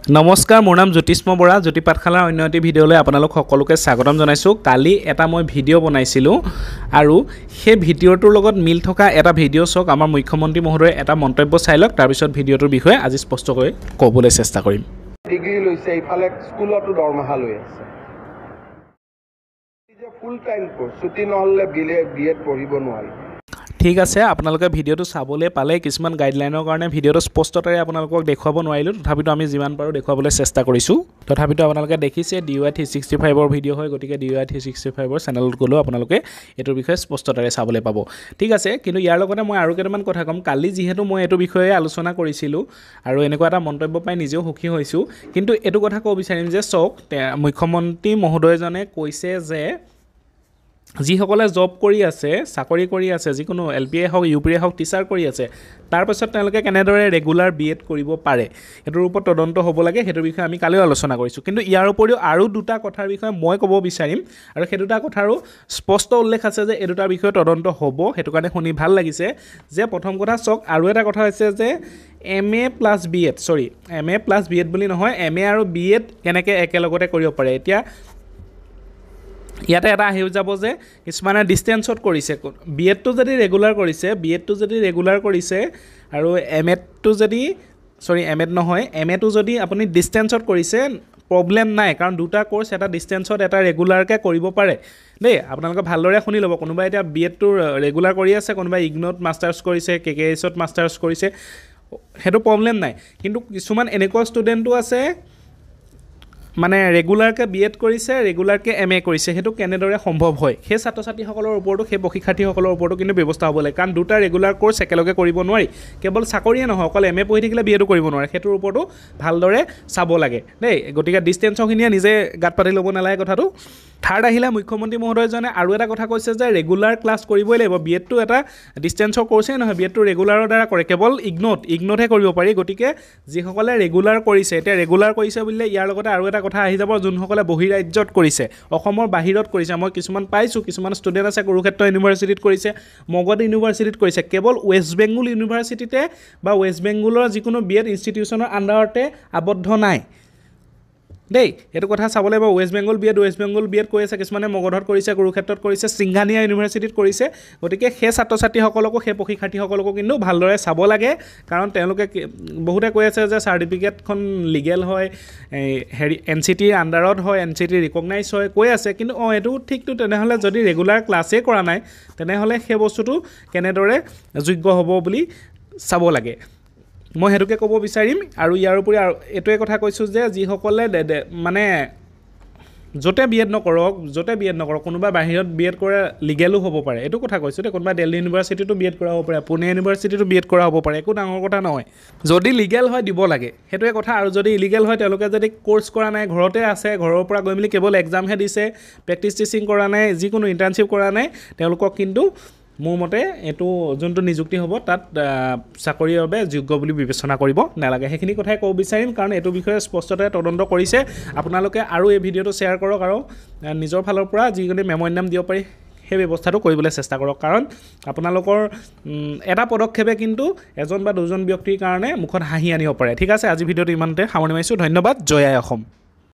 নমস্কাৰ, মোৰ নাম জ্যোতিষ্ম বৰা। জ্যোতি পাঠশালাৰ অন্য এটি ভিডিঅ'লৈ আপোনালোক সকলোকে স্বাগতম জনাইছোঁ। কালি এটা মই ভিডিঅ' বনাইছিলোঁ আৰু সেই ভিডিঅ'টোৰ লগত মিল থকা এটা ভিডিঅ' চাওক। আমাৰ মুখ্যমন্ত্ৰী মহোদয়ে এটা মন্তব্য চাই লওক, তাৰপিছত ভিডিঅ'টোৰ বিষয়ে আজি স্পষ্টকৈ ক'বলৈ চেষ্টা কৰিম। ডিগ্ৰী লৈছে, ইফালে স্কুলতো দৰমহা লৈ আছে। ফুল টাইম কোৰ্চ, ছুটি নহ'লে বি.এড পঢ়িব নোৱাৰি। ঠিক আছে, আপোনালোকে ভিডিঅ'টো চাবলৈ পালে। কিছুমান গাইডলাইনৰ কাৰণে ভিডিঅ'টো স্পষ্টতাৰে আপোনালোকক দেখুৱাব নোৱাৰিলোঁ, তথাপিতো আমি যিমান পাৰোঁ দেখুৱাবলৈ চেষ্টা কৰিছোঁ। তথাপিতো আপোনালোকে দেখিছে DY 365ৰ ভিডিঅ' হয়, গতিকে DY 365ৰ চেনেলত গ'লেও আপোনালোকে এইটোৰ বিষয়ে স্পষ্টতাৰে চাবলৈ পাব। ঠিক আছে, কিন্তু ইয়াৰ লগতে মই আৰু কেইটামান কথা ক'ম। কালি যিহেতু মই এইটো বিষয়ে আলোচনা কৰিছিলোঁ আৰু এনেকুৱা এটা মন্তব্য পাই নিজেও সুখী হৈছোঁ, কিন্তু এইটো কথা ক'ব বিচাৰিম যে চাওক, মুখ্যমন্ত্ৰী মহোদয়জনে কৈছে যে যিসকলে জব কৰি আছে, চাকৰি কৰি আছে, যিকোনো LPA হওক, UP হওক, টিচাৰ কৰি আছে, তাৰপাছত তেওঁলোকে কেনেদৰে ৰেগুলাৰ B.Ed কৰিব পাৰে, সেইটোৰ ওপৰত তদন্ত হ'ব লাগে। সেইটোৰ বিষয়ে আমি কালিও আলোচনা কৰিছোঁ। কিন্তু ইয়াৰ উপৰিও আৰু দুটা কথাৰ বিষয়ে মই ক'ব বিচাৰিম, আৰু সেই দুটা কথাৰো স্পষ্ট উল্লেখ আছে যে এই দুটাৰ বিষয়ে তদন্ত হ'ব। সেইটো কাৰণে শুনি ভাল লাগিছে যে প্ৰথম কথা চাওক, আৰু এটা কথা হৈছে যে MA + B.Ed MA + B.Ed বুলি নহয়, MA আৰু B.Ed কেনেকৈ একেলগতে কৰিব পাৰে। এতিয়া ইয়াতে এটা আহি যাব যে কিছুমানে ডিষ্টেঞ্চত কৰিছে, B.Edটো যদি ৰেগুলাৰ কৰিছে আৰু MAটো যদি আপুনি ডিষ্টেঞ্চত কৰিছে, প্ৰব্লেম নাই, কাৰণ দুটা কোৰ্চ এটা ডিষ্টেঞ্চত এটা ৰেগুলাৰকৈ কৰিব পাৰে দেই। আপোনালোকে ভালদৰে শুনি ল'ব। কোনোবাই এতিয়া B.Edটো ৰেগুলাৰ কৰি আছে, কোনোবাই ইগন'ত মাষ্টাৰ্ছ কৰিছে, KKHত মাষ্টাৰ্ছ কৰিছে, সেইটো প্ৰব্লেম নাই। কিন্তু কিছুমান এনেকুৱা ষ্টুডেণ্টো আছে মানে ৰেগুলাৰকৈ B.Ed কৰিছে, ৰেগুলাৰকৈ MA কৰিছে। সেইটো কেনেদৰে সম্ভৱ হয়, সেই ছাত্ৰ ছাত্ৰীসকলৰ ওপৰতো, সেই প্ৰশিক্ষাৰ্থীসকলৰ ওপৰতো কিন্তু ব্যৱস্থা হ'ব লাগে। কাৰণ দুটা ৰেগুলাৰ কোৰ্চ একেলগে কৰিব নোৱাৰি। কেৱল চাকৰিয়ে নহয়, অকল MA পঢ়ি থাকিলে B.Edও কৰিব নোৱাৰে। সেইটোৰ ওপৰতো ভালদৰে চাব লাগে দেই। গতিকে ডিষ্টেঞ্চৰখিনিয়ে নিজে গাত পাতি ল'ব নালাগে কথাটো। থাৰ্ড আহিলে, মুখ্যমন্ত্ৰী মহোদয়জনে আৰু এটা কথা কৈছে যে ৰেগুলাৰ ক্লাছ কৰিবই লাগিব। B.Edটো এটা ডিষ্টেঞ্চৰ কোৰ্চেই নহয়, B.Edটো ৰেগুলাৰৰ দ্বাৰা কৰে, কেৱল ইগন'তহে কৰিব পাৰি। গতিকে যিসকলে ৰেগুলাৰ কৰিছে, এতিয়া ৰেগুলাৰ কৰিছে বুলিলে ইয়াৰ লগতে আৰু এটা কথা আহি যাব, যোনসকলে বহিৰাজ্যত কৰিছে, অসমৰ বাহিৰত কৰিছে। মই কিছুমান পাইছোঁ, কিছুমান ষ্টুডেণ্ট আছে কুৰুক্ষেত্ৰ ইউনিভাৰ্চিটিত কৰিছে, মগধ ইউনিভাৰ্চিটিত কৰিছে, কেৱল ৱেষ্ট বেংগল ইউনিভাৰ্চিটিতে বা ৱেষ্ট বেংগলৰ যিকোনো B.Ed ইনষ্টিটিউশ্যনৰ আণ্ডাৰতে আবদ্ধ নাই দেই। এইটো কথা চাব লাগিব। ৱেষ্ট বেংগল B.Ed কৰি আছে, কিছুমানে মগধত কৰিছে, কুৰুক্ষেত্ৰত কৰিছে, সিংঘানিয়া ইউনিভাৰ্চিটিত কৰিছে। গতিকে সেই ছাত্ৰ ছাত্ৰীসকলকো, সেই প্ৰশিক্ষাৰ্থীসকলকো কিন্তু ভালদৰে চাব লাগে। কাৰণ তেওঁলোকে বহুতে কৈ আছে যে চাৰ্টিফিকেটখন লিগেল হয়, NCTৰ আণ্ডাৰত হয়, NCT ৰিকগনাইজ হয়, কৈ আছে। কিন্তু এইটো ঠিকটো, তেনেহ'লে যদি ৰেগুলাৰ ক্লাছেই কৰা নাই, তেনেহ'লে সেই বস্তুটো কেনেদৰে যোগ্য হ'ব বুলি চাব লাগে, মই সেইটোকে ক'ব বিচাৰিম। আৰু ইয়াৰ উপৰি আৰু এইটোৱে কথা কৈছোঁ যে যিসকলে মানে য'তে B.Ed নকৰক, কোনোবা বাহিৰত B.Ed কৰে, লিগেলো হ'ব পাৰে, এইটো কথা কৈছোঁ দেই। কোনোবা দিল্লী ইউনিভাৰ্চিটিতো B.Ed কৰা হ'ব পাৰে, পুনে ইউনিভাৰ্চিটিতো B.Ed কৰা হ'ব পাৰে, একো ডাঙৰ কথা নহয়। যদি লিগেল হয় দিব লাগে, সেইটোৱে কথা। আৰু যদি ইলিগেল হয়, তেওঁলোকে যদি কোৰ্চ কৰা নাই, ঘৰতে আছে, ঘৰৰ পৰা গৈ মেলি কেৱল এক্সামহে দিছে, প্ৰেক্টিছ টিচিং কৰা নাই, যিকোনো ইণ্টাৰ্ণশ্বিপ কৰা নাই, তেওঁলোকক কিন্তু মোৰ মতে এইটো যোনটো নিযুক্তি হ'ব, তাত চাকৰিৰ বাবে যোগ্য বুলি বিবেচনা কৰিব নালাগে। সেইখিনি কথাই ক'ব বিচাৰিম, কাৰণ এইটো বিষয়ে স্পষ্টতাৰে তদন্ত কৰিছে। আপোনালোকে আৰু এই ভিডিঅ'টো শ্বেয়াৰ কৰক আৰু নিজৰ ফালৰ পৰা যিকোনো মেম'ৰিণ্ডাম দিব পাৰি সেই ব্যৱস্থাটো কৰিবলৈ চেষ্টা কৰক। কাৰণ আপোনালোকৰ এটা পদক্ষেপে কিন্তু এজন বা দুজন ব্যক্তিৰ কাৰণে মুখত হাঁহি আনিব পাৰে। ঠিক আছে, আজি ভিডিঅ'টো ইমানতে সামৰণি মাৰিছোঁ। ধন্যবাদ। জয় আই অসম।